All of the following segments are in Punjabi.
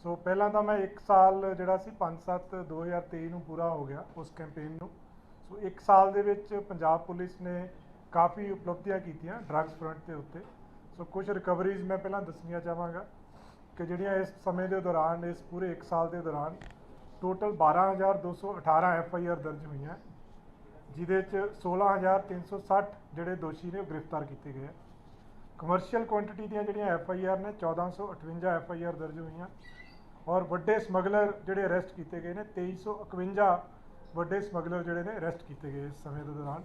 सो पहला तो मैं 1 साल ਜਿਹੜਾ ਸੀ 5/7/2023 ਨੂੰ ਪੂਰਾ ਹੋ ਗਿਆ ਉਸ ਕੈਂਪੇਨ ਨੂੰ। ਸੋ 1 ਸਾਲ ਦੇ ਵਿੱਚ ਪੰਜਾਬ ਪੁਲਿਸ ਨੇ ਕਾਫੀ ਉਪਲਬਧੀਆਂ ਕੀਤੀਆਂ ਡਰੱਗਸ ਫਰੰਟ ਦੇ ਉੱਤੇ। ਸੋ ਕੁਝ ਰਿਕਵਰੀਜ਼ ਮੈਂ ਪਹਿਲਾਂ ਦੱਸਣੀਆਂ ਚਾਹਾਂਗਾ ਕਿ ਜਿਹੜੀਆਂ ਇਸ ਸਮੇਂ ਦੇ ਦੌਰਾਨ ਇਸ ਪੂਰੇ 1 ਸਾਲ ਦੇ ਦੌਰਾਨ ਟੋਟਲ 12,218 FIR ਦਰਜ ਹੋਈਆਂ, ਜਿਹਦੇ 'ਚ 16,360 ਜਿਹੜੇ ਦੋਸ਼ੀ ਨੇ ਉਹ ਗ੍ਰਿਫਤਾਰ ਕੀਤੇ ਗਏ। ਕਮਰਸ਼ੀਅਲ ਕੁਆਂਟੀਟੀ ਦੀਆਂ ਜਿਹੜੀਆਂ FIR ਨੇ 1458 FIR ਦਰਜ ਹੋਈਆਂ और ਵੱਡੇ ਸਮਗਲਰ ਜਿਹੜੇ ਅਰੈਸਟ ਕੀਤੇ ਗਏ ਨੇ 2351 ਵੱਡੇ ਸਮਗਲਰ ਜਿਹੜੇ ਨੇ ਅਰੈਸਟ ਕੀਤੇ ਗਏ ਇਸ ਸਮੇਂ ਦੇ ਦੌਰਾਨ।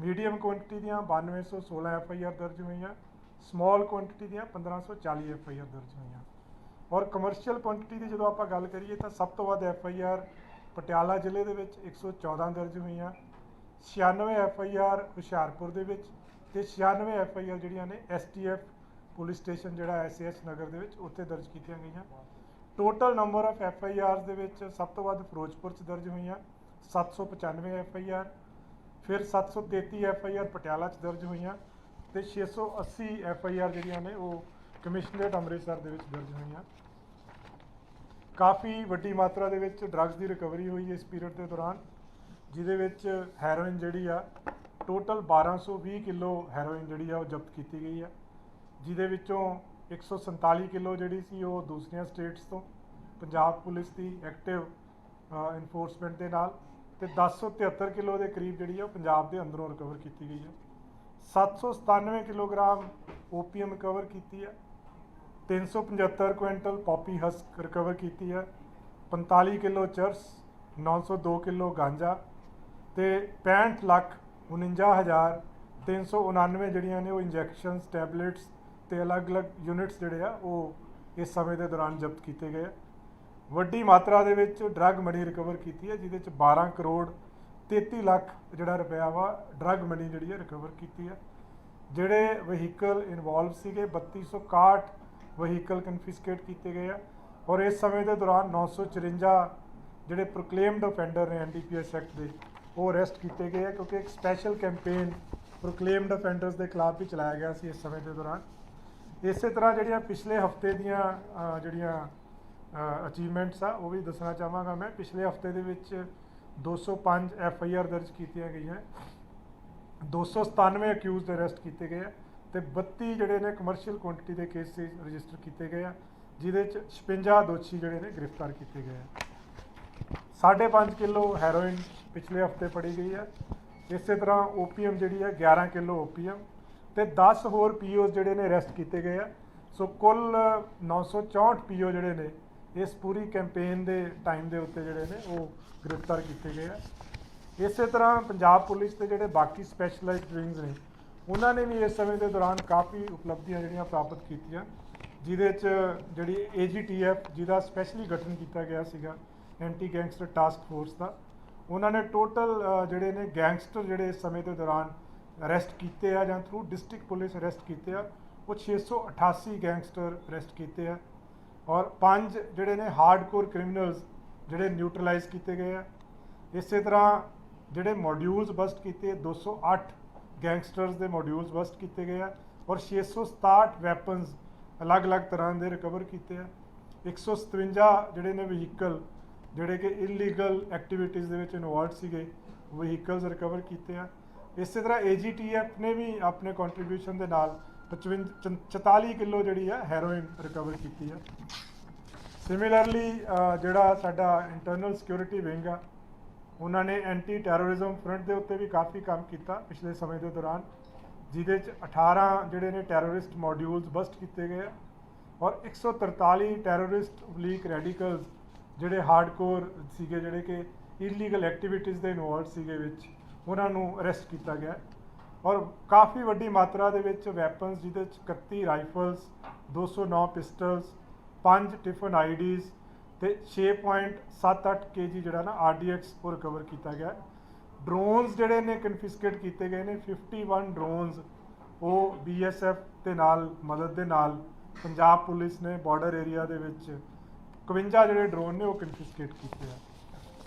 ਮੀਡੀਅਮ ਕੁਆਂਟੀਟੀ ਦੀਆਂ 9216 FIR ਦਰਜ ਹੋਈਆਂ, ਸਮਾਲ ਕੁਆਂਟੀਟੀ ਦੀਆਂ 1540 FIR ਦਰਜ ਹੋਈਆਂ। ਔਰ ਕਮਰਸ਼ੀਅਲ ਕੁਆਂਟੀਟੀ ਦੀ ਜਦੋਂ ਆਪਾਂ ਗੱਲ ਕਰੀਏ ਤਾਂ ਸਭ ਤੋਂ ਵੱਧ FIR ਪਟਿਆਲਾ ਜ਼ਿਲ੍ਹੇ ਦੇ ਵਿੱਚ 114 ਦਰਜ ਹੋਈਆਂ, 96 FIR ਹੁਸ਼ਿਆਰਪੁਰ ਦੇ ਵਿੱਚ ਤੇ 96 FIR ਜਿਹੜੀਆਂ ਨੇ STF ਪੁਲਿਸ ਸਟੇਸ਼ਨ ਜਿਹੜਾ SAH ਨਗਰ ਦੇ ਵਿੱਚ ਉੱਥੇ ਦਰਜ ਕੀਤੀਆਂ ਗਈਆਂ। ਟੋਟਲ ਨੰਬਰ ਆਫ FIRs ਦੇ ਵਿੱਚ ਸਭ ਤੋਂ ਵੱਧ ਫਿਰੋਜ਼ਪੁਰ 'ਚ ਦਰਜ ਹੋਈਆਂ 795 FIR, ਫਿਰ 733 FIR ਪਟਿਆਲਾ 'ਚ ਦਰਜ ਹੋਈਆਂ ਤੇ 680 FIR ਜਿਹੜੀਆਂ ਨੇ ਉਹ ਕਮਿਸ਼ਨਰੇਟ ਅੰਮ੍ਰਿਤਸਰ ਦੇ ਵਿੱਚ ਦਰਜ ਹੋਈਆਂ। ਕਾਫੀ ਵੱਡੀ ਮਾਤਰਾ ਦੇ ਵਿੱਚ ਡਰੱਗਸ ਦੀ ਰਿਕਵਰੀ ਹੋਈ ਇਸ ਪੀਰੀਅਡ ਦੇ ਦੌਰਾਨ, ਜਿਹਦੇ ਵਿੱਚ ਹੈਰੋਇਨ ਜਿਹੜੀ ਆ ਟੋਟਲ 1220 ਕਿਲੋ ਹੈਰੋਇਨ ਜਿਹੜੀ ਆ ਉਹ ਜ਼ਬਤ ਕੀਤੀ ਗਈ ਆ, ਜਿਹਦੇ ਵਿੱਚੋਂ 147 ਕਿਲੋ ਜਿਹੜੀ ਸੀ ਉਹ ਦੂਸਰੀਆਂ ਸਟੇਟਸ ਤੋਂ ਪੰਜਾਬ ਪੁਲਿਸ ਦੀ ਐਕਟਿਵ ਇਨਫੋਰਸਮੈਂਟ ਦੇ ਨਾਲ, ਤੇ 1073 ਕਿਲੋ ਦੇ ਕਰੀਬ ਜਿਹੜੀ ਆ ਉਹ ਪੰਜਾਬ ਦੇ ਅੰਦਰੋਂ ਰਿਕਵਰ ਕੀਤੀ ਗਈ ਹੈ। 797 ਕਿਲੋਗ੍ਰਾਮ ਓਪੀਐਮ ਰਿਕਵਰ ਕੀਤੀ ਹੈ, 375 ਕੁਇੰਟਲ ਪੌਪੀ ਹਸਕ ਰਿਕਵਰ ਕੀਤੀ ਹੈ, 45 ਕਿਲੋ ਚਰਸ, 902 ਕਿਲੋ ਗਾਂਜਾ ਤੇ 65,49,399 ਜਿਹੜੀਆਂ ਨੇ ਉਹ ਇੰਜੈਕਸ਼ਨਸ ਟੈਬਲੇਟਸ ਤੇ ਅਲੱਗ-ਅਲੱਗ ਯੂਨਿਟਸ ਜਿਹੜੇ ਆ ਉਹ ਇਸ ਸਮੇਂ ਦੇ ਦੌਰਾਨ ਜ਼ਬਤ ਕੀਤੇ ਗਏ। ਵੱਡੀ ਮਾਤਰਾ ਦੇ ਵਿੱਚ ਡਰੱਗ ਮਨੀ ਰਿਕਵਰ ਕੀਤੀ ਹੈ, ਜਿਹਦੇ 'ਚ 12 ਕਰੋੜ 33 ਲੱਖ ਜਿਹੜਾ ਰੁਪਇਆ ਵਾ ਡਰੱਗ ਮਨੀ ਜਿਹੜੀ ਹੈ ਰਿਕਵਰ ਕੀਤੀ ਹੈ। ਜਿਹੜੇ ਵਹੀਕਲ ਇਨਵੋਲਵ ਸੀਗੇ 3261 ਵਹੀਕਲ ਕਨਫਿਸਕੇਟ ਕੀਤੇ ਗਏ ਆ ਔਰ ਇਸ ਸਮੇਂ ਦੇ ਦੌਰਾਨ 954 ਜਿਹੜੇ ਪ੍ਰੋਕਲੇਮਡ ਅਫੈਂਡਰ ਨੇ NDPS ਐਕਟ ਦੇ ਉਹ ਅਰੈਸਟ ਕੀਤੇ ਗਏ ਆ, ਕਿਉਂਕਿ ਇੱਕ ਸਪੈਸ਼ਲ ਕੈਂਪੇਨ ਪ੍ਰੋਕਲੇਮਡ ਅਫੈਂਡਰਸ ਦੇ ਖਿਲਾਫ ਵੀ ਚਲਾਇਆ ਗਿਆ ਸੀ ਇਸ ਸਮੇਂ ਦੇ ਦੌਰਾਨ। ਇਸੇ ਤਰ੍ਹਾਂ ਜਿਹੜੀਆਂ ਪਿਛਲੇ ਹਫਤੇ ਦੀਆਂ ਜਿਹੜੀਆਂ ਅਚੀਵਮੈਂਟਸ ਆ ਉਹ ਵੀ ਦੱਸਣਾ ਚਾਹਾਂਗਾ ਮੈਂ। ਪਿਛਲੇ ਹਫਤੇ ਦੇ ਵਿੱਚ 205 FIR ਦਰਜ ਕੀਤੀਆਂ ਗਈਆਂ, 297 ਅਕਿਊਜ਼ਡ ਅਰੈਸਟ ਕੀਤੇ ਗਏ ਆ ਤੇ 32 ਜਿਹੜੇ ਨੇ ਕਮਰਸ਼ੀਅਲ ਕੁਆਂਟੀਟੀ ਦੇ ਕੇਸਿਸ ਰਜਿਸਟਰ ਕੀਤੇ ਗਏ ਆ, ਜਿਹਦੇ 'ਚ 56 ਦੋਸ਼ੀ ਜਿਹੜੇ ਨੇ ਗ੍ਰਿਫਤਾਰ ਕੀਤੇ ਗਏ ਆ। 5.5 ਕਿਲੋ ਹੈਰੋਇਨ ਪਿਛਲੇ ਹਫਤੇ ਫੜੀ ਗਈ ਹੈ। ਇਸੇ ਤਰ੍ਹਾਂ ਓਪੀਐਮ ਜਿਹੜੀ ਹੈ 11 ਕਿਲੋ ਓਪੀਐਮ ਤੇ 10 ਹੋਰ POs ਜਿਹੜੇ ਨੇ ਅਰੈਸਟ ਕੀਤੇ ਗਏ ਆ। ਸੋ ਕੁੱਲ 964 PO ਜਿਹੜੇ ਨੇ ਇਸ ਪੂਰੀ ਕੈਂਪੇਨ ਦੇ ਟਾਈਮ ਦੇ ਉੱਤੇ ਜਿਹੜੇ ਨੇ ਉਹ ਗ੍ਰਿਫਤਾਰ ਕੀਤੇ ਗਏ ਆ। ਇਸੇ ਤਰ੍ਹਾਂ ਪੰਜਾਬ ਪੁਲਿਸ ਦੇ ਜਿਹੜੇ ਬਾਕੀ ਸਪੈਸ਼ਲਾਈਜ਼ਡ ਵਿੰਗਸ ਨੇ ਉਹਨਾਂ ਨੇ ਵੀ ਇਸ ਸਮੇਂ ਦੇ ਦੌਰਾਨ ਕਾਫੀ ਉਪਲਬਧੀਆਂ ਜਿਹੜੀਆਂ ਪ੍ਰਾਪਤ ਕੀਤੀਆਂ, ਜਿਹਦੇ 'ਚ ਜਿਹੜੀ AGTF ਜਿਹਦਾ ਸਪੈਸ਼ਲੀ ਗਠਨ ਕੀਤਾ ਗਿਆ ਸੀਗਾ ਐਂਟੀ ਗੈਂਗਸਟਰ ਟਾਸਕ ਫੋਰਸ ਦਾ, ਉਹਨਾਂ ਨੇ ਟੋਟਲ ਜਿਹੜੇ ਨੇ ਗੈਂਗਸਟਰ ਜਿਹੜੇ ਇਸ ਸਮੇਂ ਦੇ ਦੌਰਾਨ ਅਰੈਸਟ ਕੀਤੇ ਆ ਜਾਂ ਥਰੂ ਡਿਸਟ੍ਰਿਕਟ ਪੁਲਿਸ ਅਰੈਸਟ ਕੀਤੇ ਆ ਉਹ 688 ਗੈਂਗਸਟਰ ਅਰੈਸਟ ਕੀਤੇ ਆ ਔਰ 5 ਜਿਹੜੇ ਨੇ ਹਾਰਡਕੋਰ ਕ੍ਰਿਮੀਨਲਸ ਜਿਹੜੇ ਨਿਊਟਰਲਾਈਜ਼ ਕੀਤੇ ਗਏ ਆ। ਇਸੇ ਤਰ੍ਹਾਂ ਜਿਹੜੇ ਮੋਡਿਊਲਸ ਬਸਟ ਕੀਤੇ 208 ਗੈਂਗਸਟਰਸ ਦੇ ਮੋਡਿਊਲਸ ਬਸਟ ਕੀਤੇ ਗਏ ਆ ਔਰ 667 ਵੈਪਨਸ ਅਲੱਗ-ਅਲੱਗ ਤਰ੍ਹਾਂ ਦੇ ਰਿਕਵਰ ਕੀਤੇ ਆ। 157 ਜਿਹੜੇ ਨੇ ਵਹੀਕਲ ਜਿਹੜੇ ਕਿ ਇਲੀਗਲ ਐਕਟੀਵਿਟੀਜ਼ ਦੇ ਵਿੱਚ ਇਨਵੋਲਵਡ ਸੀਗੇ ਵਹੀਕਲਸ ਰਿਕਵਰ ਕੀਤੇ ਆ। ਇਸੇ ਤਰ੍ਹਾਂ AGTF ਨੇ ਵੀ ਆਪਣੇ ਕੰਟਰੀਬਿਊਸ਼ਨ ਦੇ ਨਾਲ 44 ਕਿਲੋ ਜਿਹੜੀ ਹੈ ਹੈਰੋਇਨ ਰਿਕਵਰ ਕੀਤੀ ਹੈ। ਸਿਮਿਲਰਲੀ ਜਿਹੜਾ ਸਾਡਾ ਇੰਟਰਨਲ ਸਿਕਿਉਰਿਟੀ ਵਿੰਗ ਆ ਉਹਨਾਂ ਨੇ ਐਂਟੀ ਟੈਰੋਰਿਜ਼ਮ ਫਰੰਟ ਦੇ ਉੱਤੇ ਵੀ ਕਾਫੀ ਕੰਮ ਕੀਤਾ ਪਿਛਲੇ ਸਮੇਂ ਦੇ ਦੌਰਾਨ, ਜਿਹਦੇ 'ਚ 18 ਜਿਹੜੇ ਨੇ ਟੈਰਰਿਸਟ ਮੋਡਿਊਲਸ ਬਸਟ ਕੀਤੇ ਗਏ ਔਰ 143 ਟੈਰਰਿਸਟ ਓਬਲੀਕ ਰੈਡੀਕਲਸ ਜਿਹੜੇ ਹਾਰਡਕੋਰ ਸੀਗੇ ਜਿਹੜੇ ਕਿ ਇਲੀਗਲ ਐਕਟੀਵਿਟੀਜ਼ ਦੇ ਇਨਵੋਲਵਡ ਸੀਗੇ ਵਿੱਚ ਉਹਨਾਂ ਨੂੰ ਅਰੈਸਟ ਕੀਤਾ ਗਿਆ ਔਰ ਕਾਫੀ ਵੱਡੀ ਮਾਤਰਾ ਦੇ ਵਿੱਚ ਵੈਪਨਸ ਜਿਹਦੇ 'ਚ 31 ਰਾਈਫਲਸ, 209 ਪਿਸਟਲਸ, 5 ਟਿਫਨ IDs ਤੇ 6.78 kg ਜਿਹੜਾ ਨਾ RDX ਉਹ ਰਿਕਵਰ ਕੀਤਾ ਗਿਆ। ਡਰੋਨਸ ਜਿਹੜੇ ਨੇ ਕਨਫਿਸਕੇਟ ਕੀਤੇ ਗਏ ਨੇ 51 ਡਰੋਨਸ ਉਹ BSF ਦੇ ਨਾਲ ਮਦਦ ਦੇ ਨਾਲ ਪੰਜਾਬ ਪੁਲਿਸ ਨੇ ਬਾਰਡਰ ਏਰੀਆ ਦੇ ਵਿੱਚ 51 ਜਿਹੜੇ ਡਰੋਨ ਨੇ ਉਹ ਕਨਫਿਸਕੇਟ ਕੀਤੇ ਆ।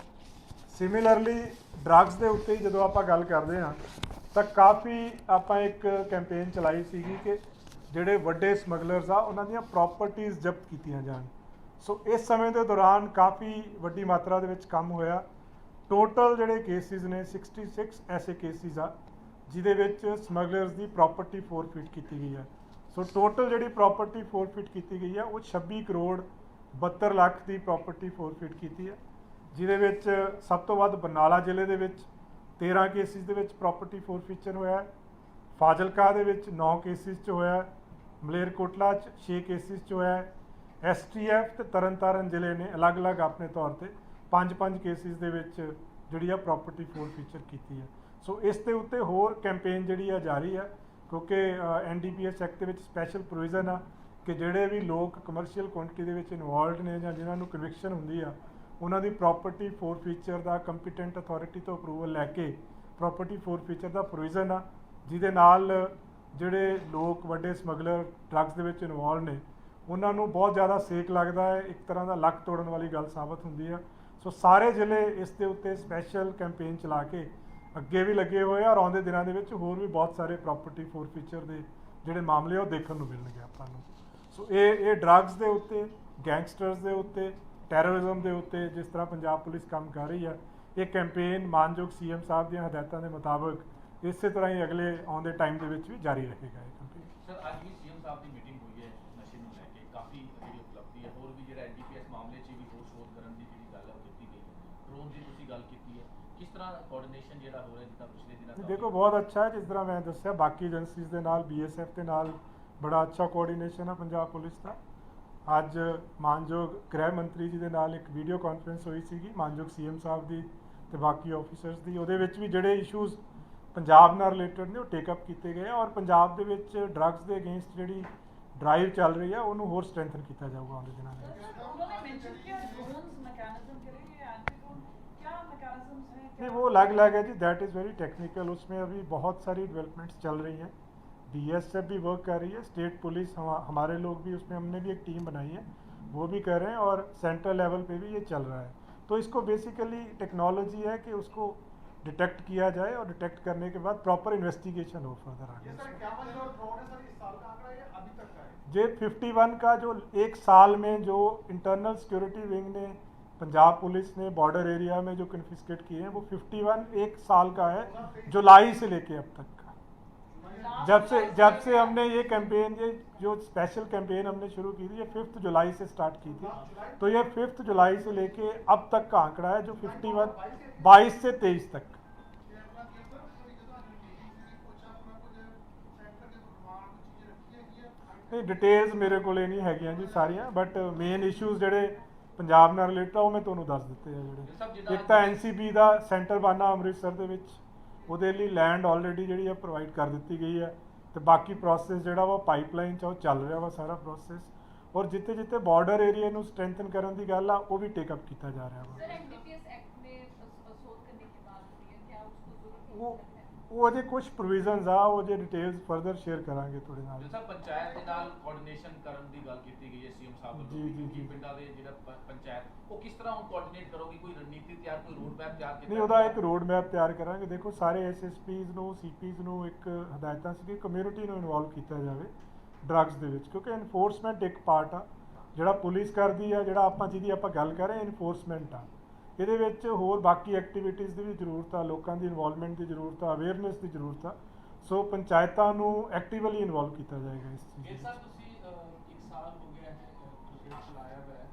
ਸਿਮਿਲਰਲੀ ਡਰੱਗਸ ਦੇ ਉੱਤੇ ਹੀ ਜਦੋਂ ਆਪਾਂ ਗੱਲ ਕਰਦੇ ਹਾਂ ਤਾਂ ਕਾਫੀ ਆਪਾਂ ਇੱਕ ਕੈਂਪੇਨ ਚਲਾਈ ਸੀਗੀ ਕਿ ਜਿਹੜੇ ਵੱਡੇ ਸਮਗਲਰਸ ਆ ਉਹਨਾਂ ਦੀਆਂ ਪ੍ਰੋਪਰਟੀਜ਼ ਜ਼ਬਤ ਕੀਤੀਆਂ ਜਾਣ। ਸੋ ਇਸ ਸਮੇਂ ਦੇ ਦੌਰਾਨ ਕਾਫੀ ਵੱਡੀ ਮਾਤਰਾ ਦੇ ਵਿੱਚ ਕੰਮ ਹੋਇਆ। ਟੋਟਲ ਜਿਹੜੇ ਕੇਸਿਸ ਨੇ 66 ਐਸੇ ਕੇਸਿਸ ਆ ਜਿਹਦੇ ਵਿੱਚ ਸਮਗਲਰਸ ਦੀ ਪ੍ਰਾਪਰਟੀ ਫੋਰਫਿਟ ਕੀਤੀ ਗਈ ਹੈ। ਸੋ ਟੋਟਲ ਜਿਹੜੀ ਪ੍ਰਾਪਰਟੀ ਫੋਰਫਿਟ ਕੀਤੀ ਗਈ ਹੈ ਉਹ 26 ਕਰੋੜ 72 ਲੱਖ ਦੀ ਪ੍ਰਾਪਰਟੀ ਫੋਰਫਿਟ ਕੀਤੀ ਹੈ, ਜਿਹਦੇ ਵਿੱਚ ਸਭ ਤੋਂ ਵੱਧ ਬਰਨਾਲਾ ਜ਼ਿਲ੍ਹੇ ਦੇ ਵਿੱਚ 13 ਕੇਸਿਸ ਦੇ ਵਿੱਚ ਪ੍ਰਾਪਰਟੀ ਫੋਰਫੀਚਰ ਹੋਇਆ ਹੈ, ਫਾਜ਼ਿਲਕਾ ਦੇ ਵਿੱਚ 9 ਕੇਸਿਸ 'ਚ ਹੋਇਆ ਹੈ, ਮਲੇਰਕੋਟਲਾ 'ਚ 6 ਕੇਸਿਸ 'ਚ ਹੋਇਆ ਹੈ, STF ਤੇ ਤਰਨਤਾਰਨ ਜ਼ਿਲ੍ਹੇ ਨੇ ਅਲੱਗ-ਅਲੱਗ ਆਪਣੇ ਤੌਰ ਤੇ 5-5 ਕੇਸਿਸ ਦੇ ਵਿੱਚ ਜਿਹੜੀ ਆ ਪ੍ਰਾਪਰਟੀ ਫੋਰਫੀਚਰ ਕੀਤੀ ਹੈ। ਸੋ ਇਸ ਦੇ ਉੱਤੇ ਹੋਰ ਕੈਂਪੇਨ ਜਿਹੜੀ ਆ ਜਾਰੀ ਹੈ, ਕਿਉਂਕਿ NDPS ਐਕਟ ਦੇ ਵਿੱਚ ਸਪੈਸ਼ਲ ਪ੍ਰੋਵੀਜ਼ਨ ਆ ਕਿ ਜਿਹੜੇ ਵੀ ਲੋਕ ਕਮਰਸ਼ੀਅਲ ਕੁਆਂਟੀਟੀ ਦੇ ਵਿੱਚ ਇਨਵੋਲਵਡ ਨੇ ਜਾਂ ਜਿਨ੍ਹਾਂ ਨੂੰ ਕਨਵਿਕਸ਼ਨ ਹੁੰਦੀ ਆ ਉਹਨਾਂ ਦੀ ਪ੍ਰਾਪਰਟੀ ਫੋਰਫੀਚਰ ਦਾ ਕੰਪੀਟੈਂਟ ਅਥਾਰਟੀ ਤੋਂ ਅਪਰੂਵਲ ਲੈ ਕੇ ਪ੍ਰਾਪਰਟੀ ਫੋਰਫੀਚਰ ਦਾ ਪ੍ਰੋਵੀਜ਼ਨ ਆ, ਜਿਹਦੇ ਨਾਲ ਜਿਹੜੇ ਲੋਕ ਵੱਡੇ ਸਮਗਲਰ ਡਰੱਗਸ ਦੇ ਵਿੱਚ ਇਨਵੋਲਵ ਨੇ ਉਹਨਾਂ ਨੂੰ ਬਹੁਤ ਜ਼ਿਆਦਾ ਸੇਕ ਲੱਗਦਾ ਹੈ, ਇੱਕ ਤਰ੍ਹਾਂ ਦਾ ਲੱਕ ਤੋੜਨ ਵਾਲੀ ਗੱਲ ਸਾਬਤ ਹੁੰਦੀ ਆ। ਸੋ ਸਾਰੇ ਜ਼ਿਲ੍ਹੇ ਇਸ ਦੇ ਉੱਤੇ ਸਪੈਸ਼ਲ ਕੈਂਪੇਨ ਚਲਾ ਕੇ ਅੱਗੇ ਵੀ ਲੱਗੇ ਹੋਏ ਆ ਔਰ ਆਉਂਦੇ ਦਿਨਾਂ ਦੇ ਵਿੱਚ ਹੋਰ ਵੀ ਬਹੁਤ ਸਾਰੇ ਪ੍ਰਾਪਰਟੀ ਫੋਰਫੀਚਰ ਦੇ ਜਿਹੜੇ ਮਾਮਲੇ ਉਹ ਦੇਖਣ ਨੂੰ ਮਿਲਣਗੇ ਆਪਾਂ ਨੂੰ। ਸੋ ਇਹ ਡਰੱਗਸ ਦੇ ਉੱਤੇ, ਗੈਂਗਸਟਰਸ ਦੇ ਉੱਤੇ, ਟੈਰਰਿਜ਼ਮ ਦੇ ਉੱਤੇ ਜਿਸ ਤਰ੍ਹਾਂ ਪੰਜਾਬ ਪੁਲਿਸ ਕੰਮ ਕਰ ਰਹੀ ਆ, ਇਹ ਕੈਂਪੇਨ ਮਾਨਯੋਗ CM ਸਾਹਿਬ ਦੀਆਂ ਹਦਾਇਤਾਂ ਦੇ ਮੁਤਾਬਕ ਇਸੇ ਤਰ੍ਹਾਂ ਹੀ ਅਗਲੇ ਆਉਂਦੇ ਟਾਈਮ ਦੇ ਵਿੱਚ ਵੀ ਜਾਰੀ ਰਹੇਗਾ ਇਹ ਕੈਂਪੇਨ। ਸਰ ਅੱਜ ਵੀ CM ਸਾਹਿਬ ਦੀ ਮੀਟਿੰਗ ਹੋਈ ਹੈ ਨਸ਼ੇ ਨੂੰ ਲੈ ਕੇ, ਕਾਫੀ ਜਿਹੜੀ ਉਪਲਬਧੀ ਹੈ, ਹੋਰ ਵੀ ਜਿਹੜਾ NDPS ਮਾਮਲੇ 'ਚ ਵੀ ਹੋਰ ਸ਼ੋਧ ਕਰਨ ਦੀ ਜਿਹੜੀ ਗੱਲ ਹੈ ਉਹ ਕੀਤੀ ਗਈ ਹੈ, ਡਰੋਨ ਦੀ ਤੁਸੀਂ ਗੱਲ ਕੀਤੀ ਹੈ, ਕਿਸ ਤਰ੍ਹਾਂ ਕੋਆਰਡੀਨੇਸ਼ਨ ਜਿਹੜਾ ਹੋ ਰਿਹਾ ਜਿੱਦਾਂ ਪਿਛਲੇ ਦਿਨਾਂ ਦੇਖੋ ਬਹੁਤ ਅੱਛਾ ਹੈ, ਜਿਸ ਤਰ੍ਹਾਂ ਮੈਂ ਦੱਸਿਆ ਬਾਕੀ ਏਜੰਸੀਜ਼ ਦੇ ਨਾਲ BSF ਦੇ ਨਾਲ ਬੜਾ ਅੱਛਾ ਕੋਆਰਡੀਨੇਸ਼ਨ ਹੈ ਪੰਜਾਬ ਪੁਲਿਸ ਦਾ। ਅੱਜ ਮਾਨਯੋਗ ਗ੍ਰਹਿ ਮੰਤਰੀ ਜੀ ਦੇ ਨਾਲ ਇੱਕ ਵੀਡੀਓ ਕਾਨਫਰੰਸ ਹੋਈ ਸੀਗੀ ਮਾਨਯੋਗ CM ਸਾਹਿਬ ਦੀ ਤੇ ਬਾਕੀ ਆਫੀਸਰਸ ਦੀ, ਉਹਦੇ ਵਿੱਚ ਵੀ ਜਿਹੜੇ ਇਸ਼ੂਜ਼ ਪੰਜਾਬ ਨਾਲ ਰਿਲੇਟਡ ਨੇ ਉਹ ਟੇਕਅਪ ਕੀਤੇ ਗਏ ਔਰ ਪੰਜਾਬ ਦੇ ਵਿੱਚ ਡਰੱਗਸ ਦੇ ਅਗੇਂਸਟ ਜਿਹੜੀ ਡਰਾਈਵ ਚੱਲ ਰਹੀ ਹੈ ਉਹਨੂੰ ਹੋਰ ਸਟਰੈਂਥਨ ਕੀਤਾ ਜਾਊਗਾ ਆਉਂਦੇ ਦਿਨਾਂ ਦੇ ਵਿੱਚ। नहीं वो अलग है जी, दैट इज़ वेरी टेक्निकल, उसमें अभी बहुत सारी डेवलपमेंट्स चल रही हैं। BSF भी वर्क कर रही है, स्टेट पुलिस हमारे लोग भी उसमें, हमने भी एक टीम बनाई है, वो भी कर रहे हैं और सेंट्रल लेवल पे भी ये चल रहा है। तो इसको बेसिकली टेक्नोलॉजी है कि उसको डिटेक्ट किया जाए और डिटेक्ट करने के बाद प्रॉपर इन्वेस्टिगेशन हो फर्दर आगे। जे 51 का जो एक साल में जो इंटरनल सिक्योरिटी विंग ने पंजाब पुलिस ने बॉर्डर एरिया में जो कन्फिस्केट किए हैं वो 51 एक साल का है, जुलाई से लेके अब तक का। जब से हमने ये कैंपेन, ये जो स्पेशल कैंपेन हमने शुरू की थी ये 5 जुलाई से स्टार्ट की थी, तो ये 5 जुलाई से लेके अब तक का आंकड़ा है जो 51 22 से 23 तक। नहीं डिटेल्स मेरे को नहीं हैगियां जी सारियां, बट मेन इशूज़ ਜਿਹੜੇ ਪੰਜਾਬ ਨਾਲ ਰਿਲੇਟਡ ਉਹ ਮੈਂ ਤੁਹਾਨੂੰ ਦੱਸ ਦਿੱਤੇ ਆ। ਜਿਹੜੇ ਇੱਕ ਤਾਂ NCB ਦਾ ਸੈਂਟਰ ਬਣਨਾ ਅੰਮ੍ਰਿਤਸਰ ਦੇ ਵਿੱਚ, ਉਹਦੇ ਲਈ ਲੈਂਡ ਆਲਰੇਡੀ ਜਿਹੜੀ ਆ ਪ੍ਰੋਵਾਈਡ ਕਰ ਦਿੱਤੀ ਗਈ ਹੈ ਤੇ ਬਾਕੀ ਪ੍ਰੋਸੈਸ ਜਿਹੜਾ ਵਾ ਪਾਈਪਲਾਈਨ 'ਚ ਉਹ ਚੱਲ ਰਿਹਾ ਵਾ ਸਾਰਾ ਪ੍ਰੋਸੈਸ, ਔਰ ਜਿੱਥੇ ਜਿੱਥੇ ਬਾਰਡਰ ਏਰੀਆ ਨੂੰ ਸਟਰੈਂਥਨ ਕਰਨ ਦੀ ਗੱਲ ਆ ਉਹ ਵੀ ਟੇਕ ਅਪ ਕੀਤਾ ਜਾ ਰਿਹਾ ਵਾ। ਉਹ ਅਜੇ ਕੁਝ ਪ੍ਰੋਵੀਜ਼ਨਸ ਆ, ਉਹ ਜੇ ਡਿਟੇਲਸ ਫਰਦਰ ਸ਼ੇਅਰ ਕਰਾਂਗੇ ਤੁਹਾਡੇ ਨਾਲ। ਸਰ ਪੰਚਾਇਤ ਦੇ ਨਾਲ ਕੋਆਰਡੀਨੇਸ਼ਨ ਕਰਨ ਦੀ ਗੱਲ ਕੀਤੀ ਗਈ ਹੈ CM ਸਾਹਿਬ ਵੱਲੋਂ ਜੀ ਪਿੰਡਾਂ ਦੇ ਜਿਹੜਾ ਪੰਚਾਇਤ ਉਹ ਕਿਸ ਤਰ੍ਹਾਂ ਹੁਣ ਕੋਆਰਡੀਨੇਟ ਕਰੋਗੇ, ਕੋਈ ਰਣਨੀਤੀ ਤਿਆਰ, ਕੋਈ ਰੋਡ ਮੈਪ ਤਿਆਰ ਕੀਤਾ? ਨਹੀਂ ਉਹਦਾ ਇੱਕ ਰੋਡ ਮੈਪ ਤਿਆਰ ਕਰਾਂਗੇ। ਦੇਖੋ ਸਾਰੇ SSPs ਨੂੰ CPs ਨੂੰ ਇੱਕ ਹਦਾਇਤਾਂ ਸੀ ਕਿ ਕਮਿਊਨਿਟੀ ਨੂੰ ਇਨਵੋਲਵ ਕੀਤਾ ਜਾਵੇ ਡਰੱਗਸ ਦੇ ਵਿੱਚ, ਕਿਉਂਕਿ ਇਨਫੋਰਸਮੈਂਟ ਇੱਕ ਪਾਰਟ ਆ ਜਿਹੜਾ ਪੁਲਿਸ ਕਰਦੀ ਆ, ਜਿਹੜਾ ਆਪਾਂ ਜਿਹਦੀ ਆਪਾਂ ਗੱਲ ਕਰ ਰਹੇ ਇਨਫੋਰਸਮੈਂਟ ਆ, ਇਹਦੇ ਵਿੱਚ ਹੋਰ ਬਾਕੀ ਐਕਟੀਵਿਟੀਜ਼ ਦੀ ਵੀ ਜ਼ਰੂਰਤ ਆ, ਲੋਕਾਂ ਦੀ ਇਨਵੋਲਵਮੈਂਟ ਦੀ ਜ਼ਰੂਰਤ ਆ, ਅਵੇਅਰਨੈਸ ਦੀ ਜ਼ਰੂਰਤ ਆ। ਸੋ ਪੰਚਾਇਤਾਂ ਨੂੰ ਐਕਟਿਵਲੀ ਇਨਵੋਲਵ ਕੀਤਾ ਜਾਏਗਾ ਇਸ ਚੀਜ਼ ਵਿੱਚ। ਸਰ ਤੁਸੀਂ 1 ਸਾਲ ਹੋ ਗਿਆ ਹੈ ਪ੍ਰੋਜੈਕਟ ਚਲਾਇਆ ਹੋਇਆ ਹੈ,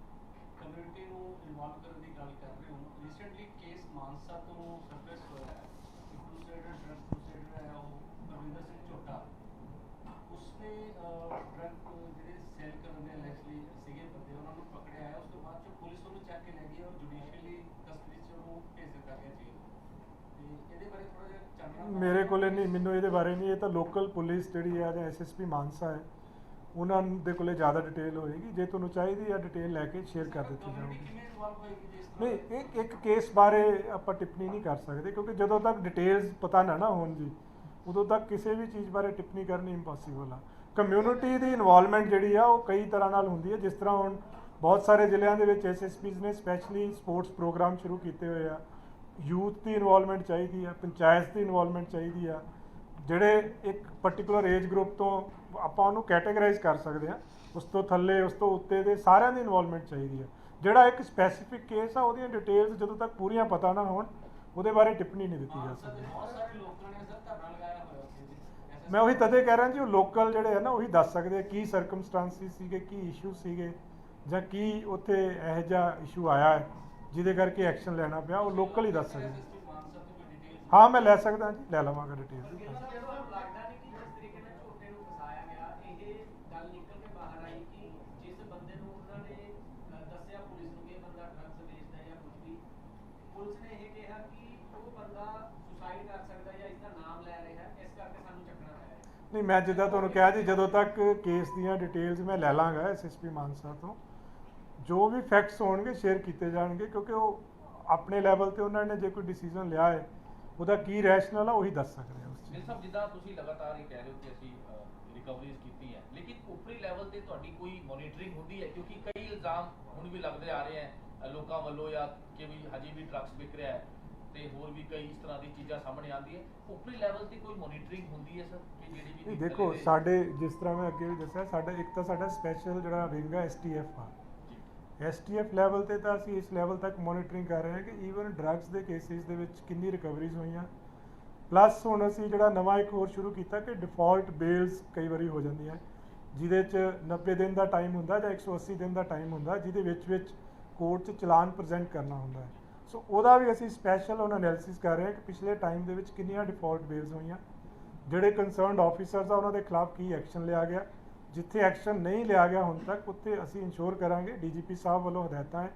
ਕਮਿਊਨਿਟੀ ਨੂੰ ਇਨਵੋਲਵ ਕਰਨ ਦੀ ਗੱਲ ਕਰ ਰਹੇ ਹੋ। ਰੀਸੈਂਟਲੀ ਕੇਸ ਮਾਨਸਾ ਤੋਂ ਸਰਫੇਸ ਹੋਇਆ ਹੈ, ਕ੍ਰੂਸੇਡਰ ਡਰੱਗ ਕ੍ਰੂਸੇਡਰ ਹੈ ਉਹ ਗੁਰਵਿੰਦਰ ਸਿੰਘ ਝੋਟਾ, ਉਸਨੇ ਡਰੱਗ ਜਿਹੜੇ ਸੇਲ ਕਰਨ ਦੇ ਐਕਚੁਅਲੀ ਸੀਗੇ ਬੰਦੇ ਉਹਨਾਂ ਨੂੰ ਪਕੜਿਆ ਹੈ, ਉਸ ਤੋਂ ਬਾਅਦ ਚ ਪੁਲਿਸ ਉਹਨੂੰ ਚੱਕ ਕੇ ਲੈ ਗਈ ਔਰ ਜੁਡੀਸ਼ੀਅਲੀ ਕਸਟਡੀ ਚ ਉਹਨੂੰ ਭੇਜ ਦਿੱਤਾ ਗਿਆ ਜੇਲ੍ਹ। ਤੇ ਇਹਦੇ ਬਾਰੇ ਥੋੜਾ ਜਿਹਾ ਜਾਣਨਾ ਮੇਰੇ ਕੋਲੇ ਨਹੀਂ, ਮੈਨੂੰ ਇਹਦੇ ਬਾਰੇ ਨਹੀਂ, ਇਹ ਤਾਂ ਲੋਕਲ ਪੁਲਿਸ ਜਿਹੜੀ ਆ ਜਾਂ SSP ਮਾਨਸਾ ਹੈ ਉਹਨਾਂ ਦੇ ਕੋਲੇ ਜ਼ਿਆਦਾ ਡਿਟੇਲ ਹੋਏਗੀ। ਜੇ ਤੁਹਾਨੂੰ ਚਾਹੀਦੀ ਆ ਡਿਟੇਲ ਲੈ ਕੇ ਸ਼ੇਅਰ ਕਰ ਦਿੱਤੀ ਜਾਊਗੀ। ਨਹੀਂ ਇੱਕ ਕੇਸ ਬਾਰੇ ਆਪਾਂ ਟਿੱਪਣੀ ਨਹੀਂ ਕਰ ਸਕਦੇ, ਕਿਉਂਕਿ ਜਦੋਂ ਤੱਕ ਡਿਟੇਲਸ ਪਤਾ ਨਾ ਹੋਣ ਜੀ ਉਦੋਂ ਤੱਕ ਕਿਸੇ ਵੀ ਚੀਜ਼ ਬਾਰੇ ਟਿੱਪਣੀ ਕਰਨੀ ਇੰਪੋਸੀਬਲ ਆ। ਕਮਿਊਨਿਟੀ ਦੀ ਇਨਵੋਲਵਮੈਂਟ ਜਿਹੜੀ ਆ ਉਹ ਕਈ ਤਰ੍ਹਾਂ ਨਾਲ ਹੁੰਦੀ ਹੈ, ਜਿਸ ਤਰ੍ਹਾਂ ਹੁਣ ਬਹੁਤ ਸਾਰੇ ਜ਼ਿਲ੍ਹਿਆਂ ਦੇ ਵਿੱਚ SSPs ਨੇ ਸਪੈਸ਼ਲੀ ਸਪੋਰਟਸ ਪ੍ਰੋਗਰਾਮ ਸ਼ੁਰੂ ਕੀਤੇ ਹੋਏ ਆ। ਯੂਥ ਦੀ ਇਨਵੋਲਵਮੈਂਟ ਚਾਹੀਦੀ ਆ, ਪੰਚਾਇਤ ਦੀ ਇਨਵੋਲਵਮੈਂਟ ਚਾਹੀਦੀ ਆ, ਜਿਹੜੇ ਇੱਕ ਪਾਰਟਿਕੂਲਰ ਏਜ ਗਰੁੱਪ ਤੋਂ ਆਪਾਂ ਉਹਨੂੰ ਕੈਟੇਗਰਾਈਜ਼ ਕਰ ਸਕਦੇ ਹਾਂ ਉਸ ਤੋਂ ਥੱਲੇ ਉਸ ਤੋਂ ਉੱਤੇ ਦੇ ਸਾਰਿਆਂ ਦੀ ਇਨਵੋਲਵਮੈਂਟ ਚਾਹੀਦੀ ਹੈ। ਜਿਹੜਾ ਇੱਕ ਸਪੈਸੀਫਿਕ ਕੇਸ ਆ ਉਹਦੀਆਂ ਡਿਟੇਲਸ ਜਦੋਂ ਤੱਕ ਪੂਰੀਆਂ ਪਤਾ ਨਾ ਹੋਣ ਉਹਦੇ ਬਾਰੇ ਟਿੱਪਣੀ ਨਹੀਂ ਦਿੱਤੀ ਜਾ ਮਾਨਸਾ ਦੇ ਸਕਦੀ। ਬਹੁਤ ਸਾਰੇ ਲੋਕਾਂ ਨੇ ਸਰ ਧਰਨਾ ਲਗਾਇਆ ਹੋਇਆ ਉੱਥੇ ਜੀ। ਐਸਾ ਮੈਂ ਉਹੀ ਤਦੇ ਕਹਿ ਰਿਹਾ ਜੀ, ਉਹ ਲੋਕਲ ਜਿਹੜੇ ਹੈ ਨਾ ਉਹੀ ਦੱਸ ਸਕਦੇ ਆ ਕੀ ਸਰਕਮਸਟੈਂਸਿਸ ਸੀਗੇ, ਕੀ ਇਸ਼ੂ ਸੀਗੇ, ਜਾਂ ਕੀ ਉੱਥੇ ਇਹੋ ਜਿਹਾ ਇਸ਼ੂ ਆਇਆ ਹੈ ਜਿਹਦੇ ਕਰਕੇ ਐਕਸ਼ਨ ਲੈਣਾ ਪਿਆ, ਉਹ ਲੋਕਲ ਹੀ ਦੱਸ ਸਕਦੇ ਆ। SSP ਮਾਨਸਾ ਤੋਂ ਕੋਈ ਡਿਟੇਲਸ ਹਾਂ ਮੈਂ ਲੈ ਸਕਦਾ ਜੀ, ਲੈ ਲਵਾਂਗਾ ਡਿਟੇਲ। ਲੱਗਦਾ ਨਹੀਂ ਕਿ ਜਿਸ ਤਰੀਕੇ ਨਾਲ ਝੋਟੇ ਨੂੰ ਫਸਾਇਆ ਗਿਆ, ਇਹ ਗੱਲ ਨਿਕਲ ਕੇ ਬਾਹਰ ਆਈ ਕਿ ਜਿਸ ਬੰਦੇ ਨੂੰ ਉਹਨਾਂ ਨੇ ਦੱਸਿਆ ਪੁਲਿਸ ਨੂੰ ਕਿ ਇਹ ਬੰਦਾ ਡਰੱਗਸ ਵੇਚਦਾ ਜਾਂ ਕੁਝ ਵੀ, ਪੁਲਿਸ ਨੇ ਇਹ ਕਿਹਾ ਕਿ ਉਹ ਬੰਦਾ ਸੁਸਾਈਡ ਕਰ ਸਕਦਾ ਜਾਂ ਇਸ ਦਾ ਨਾਮ ਲੈ ਰਿਹਾ, ਇਸ ਕਰਕੇ ਸਾਨੂੰ ਚੱਕਣਾ ਪੈ ਰਿਹਾ। ਨਹੀਂ, ਮੈਂ ਜਿੱਦਾਂ ਤੁਹਾਨੂੰ ਕਿਹਾ ਜੀ, ਜਦੋਂ ਤੱਕ ਕੇਸ ਦੀਆਂ ਡਿਟੇਲਸ ਮੈਂ ਲੈ ਲਾਂਗਾ ਐਸਐਸਪੀ ਮਾਨਸਾ ਤੋਂ, ਜੋ ਵੀ ਫੈਕਟਸ ਹੋਣਗੇ ਸ਼ੇਅਰ ਕੀਤੇ ਜਾਣਗੇ, ਕਿਉਂਕਿ ਉਹ ਆਪਣੇ ਲੈਵਲ ਤੇ ਉਹਨਾਂ ਨੇ ਜੇ ਕੋਈ ਡਿਸੀਜਨ ਲਿਆ ਹੈ ਉਹਦਾ ਕੀ ਰੈਸ਼ਨਲ ਆ ਉਹੀ ਦੱਸ ਸਕਦੇ ਆ ਉਸ ਗਿੱਲ ਚੀਜ਼ ਸਾਹਿਬ, ਜਿੱਦਾਂ ਤੁਸੀਂ ਲਗਾਤਾਰ ਇਹ ਕਹਿ ਰਹੇ ਹੋ ਕਿ ਅਸੀਂ ਰਿਕਵਰੀਜ਼ ਕੀਤੀ ਹੈ, ਲੇਕਿਨ ਉੱਪਰੀ ਲੈਵਲ ਤੇ ਤੁਹਾਡੀ ਕੋਈ ਮੋਨੀਟਰਿੰਗ ਹੁੰਦੀ ਹੈ? ਕਿਉਂਕਿ ਕਈ ਇਲਜ਼ਾਮ ਹੁਣ ਵੀ ਲੱਗਦੇ ਆ ਰਹੇ ਹੈ ਲੋਕਾਂ ਵੱਲੋਂ, ਜਾਂ ਕਿ ਵੀ ਹਜੇ ਵੀ ਡਰੱਗਸ ਵਿਕ ਰਿਹਾ ਹੈ ਤੇ ਹੋਰ ਵੀ ਕਈ ਇਸ ਤਰ੍ਹਾਂ ਦੀ ਚੀਜ਼ਾਂ ਸਾਹਮਣੇ ਆਉਂਦੀਆਂ। ਉੱਪਰੀ ਲੈਵਲ ਤੇ ਕੋਈ ਮੋਨੀਟਰਿੰਗ ਹੁੰਦੀ ਹੈ ਸਰ, ਕਿ ਜਿਹੜੀ ਵੀ ਨਹੀਂ ਦੇਖੋ, ਸਾਡੇ ਜਿਸ ਤਰ੍ਹਾਂ ਮੈਂ ਅੱਗੇ ਵੀ ਦੱਸਿਆ, ਸਾਡਾ ਇੱਕ ਤਾਂ ਸਾਡਾ ਸਪੈਸ਼ਲ ਜਿਹੜਾ ਵਿੰਗ ਹੈ STF ਆ, STF ਲੈਵਲ ਤੇ ਤਾਂ ਅਸੀਂ ਇਸ ਲੈਵਲ ਤੱਕ ਮੋਨੀਟਰਿੰਗ ਕਰ ਰਹੇ ਹਾਂ ਕਿ ਈਵਨ ਡਰੱਗਸ ਦੇ ਕੇਸਿਸ ਦੇ ਵਿੱਚ ਕਿੰਨੀ ਰਿਕਵਰੀਜ਼ ਹੋਈਆਂ। ਪਲੱਸ ਹੁਣ ਅਸੀਂ ਜਿਹੜਾ ਨਵਾਂ ਇੱਕ ਹੋਰ ਸ਼ੁਰੂ ਕੀਤਾ ਕਿ ਡਿਫਾਲਟ ਬੇਲਸ ਕਈ ਵਾਰੀ ਹੋ ਜਾਂਦੀਆਂ, ਜਿਹਦੇ 'ਚ 90 ਦਿਨ ਦਾ ਟਾਈਮ ਹੁੰਦਾ ਜਾਂ 180 ਦਿਨ ਦਾ ਟਾਈਮ ਹੁੰਦਾ, ਜਿਹਦੇ ਵਿੱਚ ਕੋਰਟ 'ਚ ਚਲਾਨ ਪ੍ਰੈਜ਼ੈਂਟ ਕਰਨਾ ਹੁੰਦਾ ਹੈ। ਸੋ ਉਹਦਾ ਵੀ ਅਸੀਂ ਸਪੈਸ਼ਲ ਹੁਣ ਐਨਾਲਿਸਿਸ ਕਰ ਰਹੇ ਹਾਂ ਕਿ ਪਿਛਲੇ ਟਾਈਮ ਦੇ ਵਿੱਚ ਕਿੰਨੀਆਂ ਡਿਫਾਲਟ ਬੇਲਸ ਹੋਈਆਂ, ਜਿਹੜੇ ਕੰਸਰਨਡ ਆਫੀਸਰਸ ਆ ਉਹਨਾਂ ਦੇ ਖਿਲਾਫ ਕੀ ਐਕਸ਼ਨ ਲਿਆ ਗਿਆ, ਜਿੱਥੇ ਐਕਸ਼ਨ ਨਹੀਂ ਲਿਆ ਗਿਆ ਹੁਣ ਤੱਕ ਉੱਥੇ ਅਸੀਂ ਇਨਸ਼ੋਰ ਕਰਾਂਗੇ। DGP ਸਾਹਿਬ ਵੱਲੋਂ ਹਦਾਇਤਾਂ ਹੈ,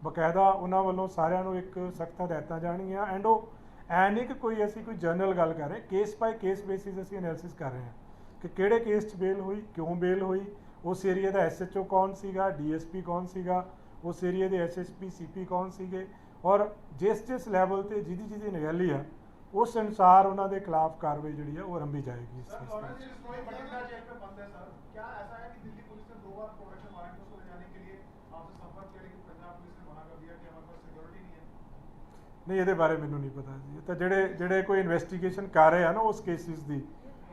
ਬਕਾਇਦਾ ਉਹਨਾਂ ਵੱਲੋਂ ਸਾਰਿਆਂ ਨੂੰ ਇੱਕ ਸਖਤ ਹਦਾਇਤਾਂ ਜਾਣਗੀਆਂ। ਐਂਡ ਉਹ ਐ ਨਹੀਂ ਕਿ ਕੋਈ ਅਸੀਂ ਕੋਈ ਜਨਰਲ ਗੱਲ ਕਰ ਰਹੇ, ਕੇਸ ਬਾਈ ਕੇਸ ਬੇਸਿਸ ਅਸੀਂ ਐਨਾਲਿਸਿਸ ਕਰ ਰਹੇ ਹਾਂ ਕਿ ਕਿਹੜੇ ਕੇਸ 'ਚ ਬੇਲ ਹੋਈ, ਕਿਉਂ ਬੇਲ ਹੋਈ, ਉਸ ਏਰੀਆ ਦਾ SHO ਕੌਣ ਸੀਗਾ, DSP ਕੌਣ ਸੀਗਾ, ਉਸ ਏਰੀਆ ਦੇ SSP CP ਕੌਣ ਸੀਗੇ, ਔਰ ਜਿਸ ਲੈਵਲ ਤੇ ਜਿਹਦੀ ਨਿਗਰਾਨੀ ਆ ਉਸ ਅਨੁਸਾਰ ਉਹਨਾਂ ਦੇ ਖਿਲਾਫ ਕਾਰਵਾਈ ਜਿਹੜੀ ਹੈ ਉਹ ਆਰੰਭੀ ਜਾਏਗੀ। ਇਸ सर, केस में। ऑर्डर इस स्टोरी बठिंडा जेल में बंद है सर। क्या ऐसा है कि दिल्ली पुलिस ने 2 बार प्रोटेक्शन वारंट को ले जाने के लिए आपसे संपर्क किया लेकिन पंजाब पुलिस ने मना कर दिया कि हमारे पास सिक्योरिटी नहीं है? ਨਹੀਂ, ਇਹਦੇ ਬਾਰੇ ਮੈਨੂੰ ਨਹੀਂ ਪਤਾ ਜੀ। ਇਹ ਤਾਂ ਜਿਹੜੇ ਕੋਈ ਇਨਵੈਸਟੀਗੇਸ਼ਨ ਕਰ ਰਹੇ ਆ ਨਾ ਉਸ ਕੇਸਿਸ ਦੀ,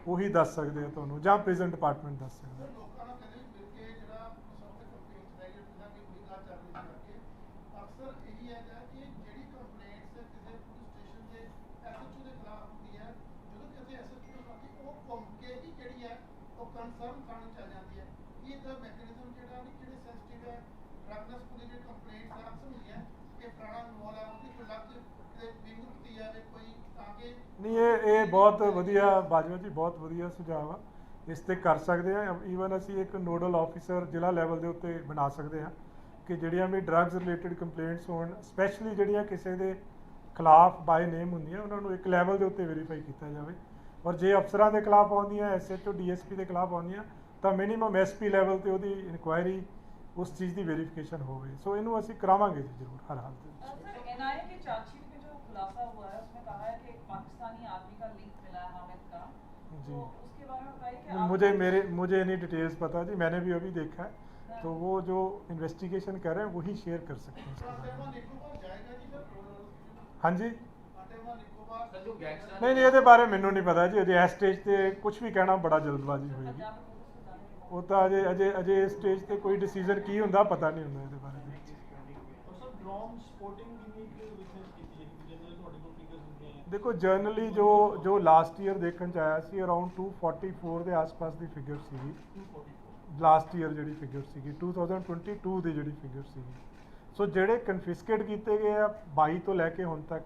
ਉਹੀ ਦੱਸ ਸਕਦੇ ਆ ਤੁਹਾਨੂੰ, ਜਾਂ ਪ੍ਰਿਜ਼ਨ ਡਿਪਾਰਟਮੈਂਟ ਦੱਸ ਸਕਦਾ। ਸਰ, ਲੋਕਾਂ ਨਾਲ ਕਹਿੰਦੇ ਮਿਲ ਕੇ ਜਿਹੜਾ ਸਭ ਤੋਂ ਕੰਪਲੇਂਟਸ ਰਹਿ ਗਈ ਜਿੱਦਾਂ ਕਿ ਬੜੀ ਗੱਲ ਚੱਲ ਰਹੀ ਸੀ ਕਰਕੇ ਅਕਸਰ ਇਹੀ ਹੈਗਾ ਕਿ ਜਿਹੜੀ ਕੰਪਲੇਂਟਸ ਕਿਸੇ ਪੁਲਿਸ ਸਟੇਸ਼ਨ ਦੇ SHO ਦੇ ਖਿਲਾਫ ਹੁੰਦੀ ਹੈ, ਜਦੋਂ ਕਿਸੇ SHO ਦੇ ਸਾਥੀ ਉਹ ਘੁੰਮ ਕੇ ਹੀ ਜਿਹੜੀ ਹੈ ਉਹ ਕੰਸਰਨ ਥਾਣੇ ਚ ਆ ਜਾਂਦੀ ਹੈ। ਇਹ ਤਾਂ ਮੈਕੈਨਿਜ਼ਮ ਜਿਹੜਾ ਨਹੀਂ ਜਿਹੜੇ ਸੈਂਸਿਟਿਵ ਹੈ ਡਰੱਗਸ ਪੁਲਿਸ ਦੀ ਕੰਪਲੇਂਟਸ ਅਕਸਰ ਹੁੰਦੀਆਂ ਕਿ ਪੁਰਾਣਾ ਇਨਵੋਲ ਹੈ, ਉਹਦੀ ਕੋਈ ਲੱਗ ਕਿਤੇ ਵਿੰਗ ਦਿੱਤੀ ਜਾਵੇ ਕੋਈ, ਤਾਂ ਕਿ ਨਹੀਂ, ਇਹ ਬਹੁਤ ਵਧੀਆ ਬਾਜਵਾ ਜੀ, ਬਹੁਤ ਵਧੀਆ ਸੁਝਾਅ ਆ। ਇਸ ਤੇ ਕਰ ਸਕਦੇ ਆ। ਈਵਨ ਅਸੀਂ ਇੱਕ ਨੋਡਲ ਆਫੀਸਰ ਜ਼ਿਲ੍ਹਾ ਲੈਵਲ ਦੇ ਉੱਤੇ ਬਣਾ ਸਕਦੇ ਹਾਂ ਕਿ ਜਿਹੜੀਆਂ ਵੀ ਡਰੱਗਸ ਰਿਲੇਟਡ ਕੰਪਲੇਂਟਸ ਹੋਣ, ਸਪੈਸ਼ਲੀ ਜਿਹੜੀਆਂ ਕਿਸੇ ਦੇ ਖਿਲਾਫ ਬਾਈ ਨੇਮ ਹੁੰਦੀਆਂ, ਉਹਨਾਂ ਨੂੰ ਇੱਕ ਲੈਵਲ ਦੇ ਉੱਤੇ ਵੈਰੀਫਾਈ ਕੀਤਾ ਜਾਵੇ। ਔਰ ਜੇ ਅਫਸਰਾਂ ਦੇ ਖਿਲਾਫ ਆਉਂਦੀਆਂ, SHO DSP ਦੇ ਖਿਲਾਫ ਆਉਂਦੀਆਂ, ਤਾਂ ਮਿਨੀਮਮ SP ਲੈਵਲ ਤੇ ਉਹਦੀ ਇਨਕੁਆਇਰੀ ਉਸ ਚੀਜ਼ ਦੀ वेरिफिकेशन होगी। सो ਇਹਨੂੰ ਅਸੀਂ ਕਰਾਵਾਂਗੇ ਜੀ ਜ਼ਰੂਰ, हर हाल में। सर, NIA की चार्जशीट में जो खुलासा हुआ है उसमें कहा है कि एक पाकिस्तानी आदमी का लिंक मिला है हामिद का, जी। तो उसके बारे में बताइए कि आप मुझे नहीं डिटेल्स पता जी, मैंने भी अभी देखा है, तो वो जो इन्वेस्टिगेशन कर रहे हैं वही शेयर कर सकते हैं उसके बारे में। अंडमान निकोबार जाएगा जी सर? हाँ जी, अंडमान निकोबार ਸਰ, ਜੋ ਗੈਂਗਸਟਰ नहीं ਇਹਦੇ ਬਾਰੇ ਮੈਨੂੰ ਨਹੀਂ ਪਤਾ ਜੀ, ਅਜੇ ਇਸ ਸਟੇਜ ਤੇ ਕੁਝ ਵੀ ਕਹਿਣਾ ਬੜਾ ਜਲਦਬਾਜ਼ੀ ਹੋਏਗੀ। पंजाब पुलिस को जाने के ਉਹ ਤਾਂ ਅਜੇ ਇਸ ਸਟੇਜ ਤੇ ਕੋਈ ਡਿਸੀਜਨ ਕੀ ਹੁੰਦਾ ਪਤਾ ਨਹੀਂ ਹੁੰਦਾ ਇਹਦੇ ਬਾਰੇ ਵਿੱਚ। और सर ड्रोन स्पोर्टिंग की भी एक विटनेस की थी जनरल ਤੁਹਾਡੇ ਕੋਲ ਫਿਗਰਸ ਹੁੰਦੇ ਆ। ਦੇਖੋ ਜਰਨਲੀ ਜੋ ਲਾਸਟ ਈਅਰ ਦੇਖਣ ਚ ਆਇਆ ਸੀ, ਅਰਾਊਂਡ 244 ਦੇ ਆਸ-ਪਾਸ ਦੀ ਫਿਗਰ ਸੀਗੀ 244 ਲਾਸਟ ਈਅਰ ਜਿਹੜੀ ਫਿਗਰ ਸੀਗੀ, 2022 ਦੀ ਜਿਹੜੀ ਫਿਗਰ ਸੀਗੀ। ਸੋ ਜਿਹੜੇ ਕਨਫਿਸਕੇਟ ਕੀਤੇ ਗਏ ਆ 22 ਤੋਂ ਲੈ ਕੇ ਹੁਣ ਤੱਕ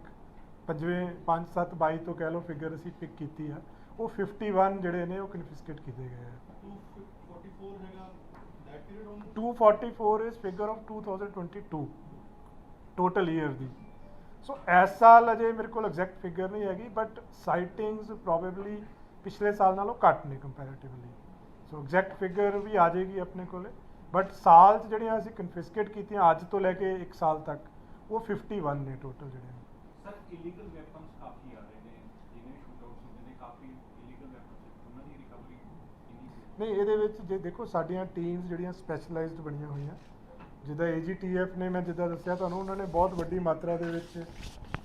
5-7-22 ਤੋਂ ਕਹਿ ਲਓ ਫਿਗਰ ਅਸੀਂ ਪਿਕ ਕੀਤੀ ਆ, ਉਹ 51 ਜਿਹੜੇ ਨੇ ਉਹ ਕਨਫਿਸਕੇਟ ਕੀਤੇ ਗਏ ਆ। 244 ਹੈਗਾ that period only? 244 is figure of 2022 total year ਦੀ। ਸੋ ਇਸ ਸਾਲ ਅਜੇ ਮੇਰੇ ਕੋਲ ਐਗਜ਼ੈਕਟ ਫਿਗਰ ਨਹੀਂ ਹੈਗੀ, ਬਟ ਸਾਈਟਿੰਗਸ ਪ੍ਰੋਬੇਬਲੀ ਪਿਛਲੇ ਸਾਲ ਨਾਲੋਂ ਘੱਟ ਨੇ ਕੰਪੈਰੀਟਿਵਲੀ। ਸੋ ਐਗਜ਼ੈਕਟ ਫਿਗਰ ਵੀ ਆ ਜਾਏਗੀ ਆਪਣੇ ਕੋਲੇ, ਬਟ ਸਾਲ 'ਚ ਜਿਹੜੀਆਂ ਅਸੀਂ ਕਨਫਿਸਕੇਟ ਕੀਤੀਆਂ ਅੱਜ ਤੋਂ ਲੈ ਕੇ 1 ਸਾਲ ਤੱਕ, ਉਹ 51 ਨੇ ਟੋਟਲ ਜਿਹੜੇ ਨੇ। ਸਰ ਇਲੀਗਲ ਵੈਪਨਸ ਕਾਫੀ ਆ ਰਹੇ ਨੇ, ਜਿਵੇਂ ਸ਼ੂਟਆਊਟਸ ਹੁੰਦੇ ਨੇ, ਕਾਫੀ ਇਲੀਗਲ ਵੈਪਨਸ, ਉਹਨਾਂ ਦੀ ਰਿਕਵਰੀ ਕਿੰਨੀ ਸੀ? ਨਹੀਂ, ਇਹਦੇ ਵਿੱਚ ਜੇ ਦੇਖੋ ਸਾਡੀਆਂ ਟੀਮਸ ਜਿਹੜੀਆਂ ਸਪੈਸ਼ਲਾਈਜ਼ਡ ਬਣੀਆਂ ਹੋਈਆਂ, ਜਿੱਦਾਂ AGTF ਨੇ, ਮੈਂ ਜਿੱਦਾਂ ਦੱਸਿਆ ਤੁਹਾਨੂੰ, ਉਹਨਾਂ ਨੇ ਬਹੁਤ ਵੱਡੀ ਮਾਤਰਾ ਦੇ ਵਿੱਚ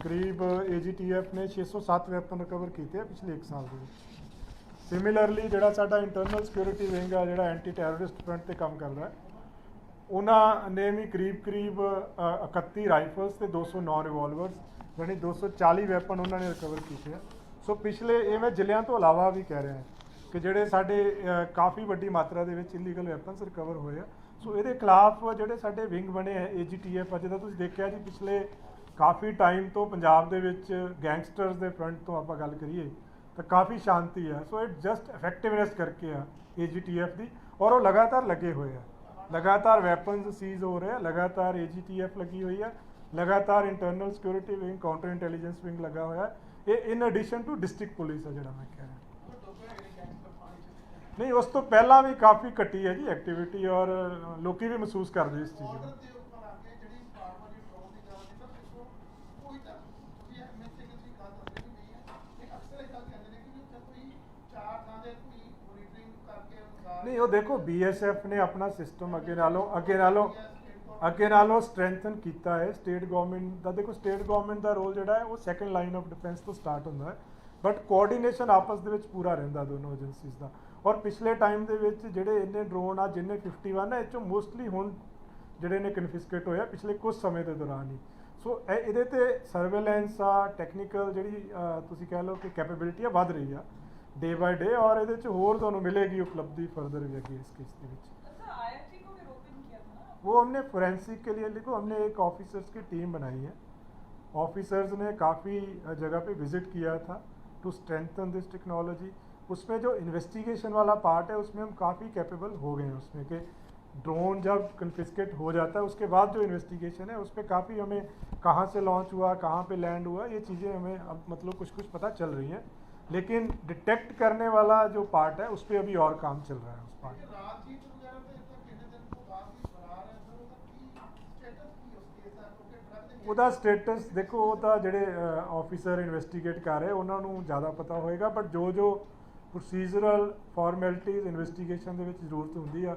ਕਰੀਬ AGTF ਨੇ 607 ਵੈਪਨ ਰਿਕਵਰ ਕੀਤੇ ਆ ਪਿਛਲੇ 1 ਸਾਲ ਦੇ ਵਿੱਚ। ਸਿਮਿਲਰਲੀ ਜਿਹੜਾ ਸਾਡਾ ਇੰਟਰਨਲ ਸਿਕਿਉਰਿਟੀ ਵਿੰਗ ਆ, ਜਿਹੜਾ ਐਂਟੀ ਟੈਰਰਿਸਟ ਫਰੰਟ ਤੇ ਕੰਮ ਕਰਦਾ ਹੈ, ਉਹਨਾਂ ਨੇ ਵੀ ਕਰੀਬ 31 ਰਾਈਫਲਸ ਤੇ 209 ਰਿਵਾਲਵਰਸ ਯਾਨੀ 240 ਵੈਪਨ ਉਹਨਾਂ ਨੇ ਰਿਕਵਰ ਕੀਤੇ ਆ। ਸੋ ਪਿਛਲੇ ਇਹ ਮੈਂ ਜ਼ਿਲ੍ਹਿਆਂ ਤੋਂ ਇਲਾਵਾ ਵੀ ਕਹਿ ਰਿਹਾ ਕਿ ਜਿਹੜੇ ਸਾਡੇ ਕਾਫੀ ਵੱਡੀ ਮਾਤਰਾ ਦੇ ਵਿੱਚ ਇਲੀਗਲ ਵੈਪਨਸ ਰਿਕਵਰ ਹੋਏ ਆ। ਸੋ ਇਹਦੇ ਖਿਲਾਫ ਜਿਹੜੇ ਸਾਡੇ ਵਿੰਗ ਬਣੇ ਆ AGTF, ਜਿੱਦਾਂ ਤੁਸੀਂ ਦੇਖਿਆ ਜੀ ਪਿਛਲੇ ਕਾਫੀ ਟਾਈਮ ਤੋਂ ਪੰਜਾਬ ਦੇ ਵਿੱਚ ਗੈਂਗਸਟਰਸ ਦੇ ਫਰੰਟ ਤੋਂ ਆਪਾਂ ਗੱਲ ਕਰੀਏ ਤਾਂ ਕਾਫੀ ਸ਼ਾਂਤੀ ਆ। ਸੋ ਇਟ ਜਸਟ ਇਫੈਕਟਿਵਨੈਸ ਕਰਕੇ ਆ AGTF ਦੀ, ਔਰ ਉਹ ਲਗਾਤਾਰ ਲੱਗੇ ਹੋਏ ਆ, ਲਗਾਤਾਰ ਵੈਪਨਸ ਸੀਜ਼ ਹੋ ਰਹੇ ਆ, ਲਗਾਤਾਰ AGTF ਲੱਗੀ ਹੋਈ ਆ, ਲਗਾਤਾਰ internal security wing, counter intelligence wing ਲੱਗਾ ਹੋਇਆ। ਇਹ in addition to district police ਆ ਜਿਹੜਾ ਮੈਂ ਕਹਿ ਰਿਹਾ। ਨਹੀਂ, ਉਸ ਤੋਂ ਪਹਿਲਾਂ ਵੀ ਕਾਫੀ ਘਟੀ ਹੈ ਜੀ ਐਕਟੀਵਿਟੀ, ਔਰ ਲੋਕੀ ਵੀ ਮਹਿਸੂਸ ਕਰਦੇ ਇਸ ਚੀਜ਼ ਨੂੰ। ਬਾਰਡਰ ਦੇ ਉੱਪਰ ਆ ਕੇ ਜਿਹੜੀ ਫਾਰਮਰ ਦੀ ਡਰੋਨ ਦੀ ਗੱਲ ਸੀ ਤਾਂ ਦੇਖੋ ਕੋਈ ਤਾਂ ਤੁਸੀਂ ਐਮਐਸਏ ਦੀ ਗੱਲ ਦੱਸੀ ਨਹੀਂ ਹੈ ਕਿ ਅਕਸਰ ਇਹ ਗੱਲ ਕਹਿੰਦੇ ਨੇ ਕਿ ਉੱਥੇ ਕੋਈ ਚਾਰ ਥਾਂ ਦੇ ਕੋਈ ਮੋਨੀਟਰਿੰਗ ਕਰਕੇ ਅਨੁਸਾਰ ਨਹੀਂ, ਉਹ ਦੇਖੋ BSF ਨੇ ਆਪਣਾ ਸਿਸਟਮ ਅੱਗੇ ਨਾਲੋਂ ਸਟਰੈਂਥਨ ਕੀਤਾ ਹੈ। ਸਟੇਟ ਗਵਰਨਮੈਂਟ ਦਾ ਦੇਖੋ, ਸਟੇਟ ਗਵਰਨਮੈਂਟ ਦਾ ਰੋਲ ਜਿਹੜਾ ਹੈ ਉਹ ਸੈਕੰਡ ਲਾਈਨ ਆਫ ਡਿਫੈਂਸ ਤੋਂ ਸਟਾਰਟ ਹੁੰਦਾ ਹੈ, ਬਟ ਕੋਆਰਡੀਨੇਸ਼ਨ ਆਪਸ ਦੇ ਵਿੱਚ ਪੂਰਾ ਰਹਿੰਦਾ ਦੋਨੋਂ ਏਜੰਸੀਜ਼ ਦਾ। ਔਰ ਪਿਛਲੇ ਟਾਈਮ ਦੇ ਵਿੱਚ ਜਿਹੜੇ ਇੰਨੇ ਡਰੋਨ ਆ, ਜਿੰਨੇ 51 ਆ, ਇਹ 'ਚੋਂ ਮੋਸਟਲੀ ਹੁਣ ਜਿਹੜੇ ਨੇ ਕਨਫਿਸਕੇਟ ਹੋਇਆ ਪਿਛਲੇ ਕੁਝ ਸਮੇਂ ਦੇ ਦੌਰਾਨ ਹੀ। ਸੋ ਇਹਦੇ ਤੇ ਸਰਵੇਲੈਂਸ ਆ, ਟੈਕਨੀਕਲ ਜਿਹੜੀ ਤੁਸੀਂ ਕਹਿ ਲਓ ਕਿ ਕੈਪੇਬਿਲਿਟੀ ਆ, ਵੱਧ ਰਹੀ ਆ ਡੇ ਬਾय डे, और ਇਹਦੇ 'ਚ ਹੋਰ ਤੁਹਾਨੂੰ ਮਿਲੇਗੀ उपलब्धि फर्दर भी अगे इस केस के ਵਿੱਚ। IFC को भी रोपिन किया था ना? वो हमने फोरेंसिक के लिए देखो, हमने एक ऑफिसर्स की टीम बनाई है। ऑफिसर्स ने काफ़ी जगह पे विजिट किया था टू स्ट्रेंथन दिस टेक्नोलॉजी। उसमें जो इन्वेस्टिगेशन वाला पार्ट है उसमें हम काफ़ी कैपेबल हो गए हैं उसमें, कि ड्रोन जब कन्फिस्केट हो जाता है उसके बाद जो इन्वेस्टिगेशन है उस पर काफ़ी हमें कहाँ से लॉन्च हुआ, कहाँ पे लैंड हुआ, ये चीज़ें हमें अब मतलब कुछ पता चल रही हैं। लेकिन डिटेक्ट करने वाला जो पार्ट है उस पर अभी और काम चल रहा है उस पार्ट। ਰਾਜੀਤ ਵਗੈਰਾ ਤੇ ਤਾਂ ਕਿੰਨੇ ਦਿਨ ਤੋਂ ਬਾਅਦ ਵੀ ਫਰਾਰ ਹੈ ਸਰ, ਉਹਦਾ ਕੀ ਸਟੇਟਸ ਕੀ ਉਸ ਕੇਸ ਦਾ? ਕਿਉਂਕਿ ਡਰਗ ਦੇ ਉਹਦਾ ਸਟੇਟਸ ਦੇਖੋ, ਉਹ ਤਾਂ ਜਿਹੜੇ ਆਫੀਸਰ ਇਨਵੈਸਟੀਗੇਟ ਕਰ ਰਹੇ ਉਹਨਾਂ ਨੂੰ ਜ਼ਿਆਦਾ ਪਤਾ ਹੋਏਗਾ, ਬਟ ਜੋ ਪ੍ਰੋਸੀਜਰਲ ਫਾਰਮੈਲਿਟੀਜ਼ ਇਨਵੈਸਟੀਗੇਸ਼ਨ ਦੇ ਵਿੱਚ ਜ਼ਰੂਰਤ ਹੁੰਦੀ ਆ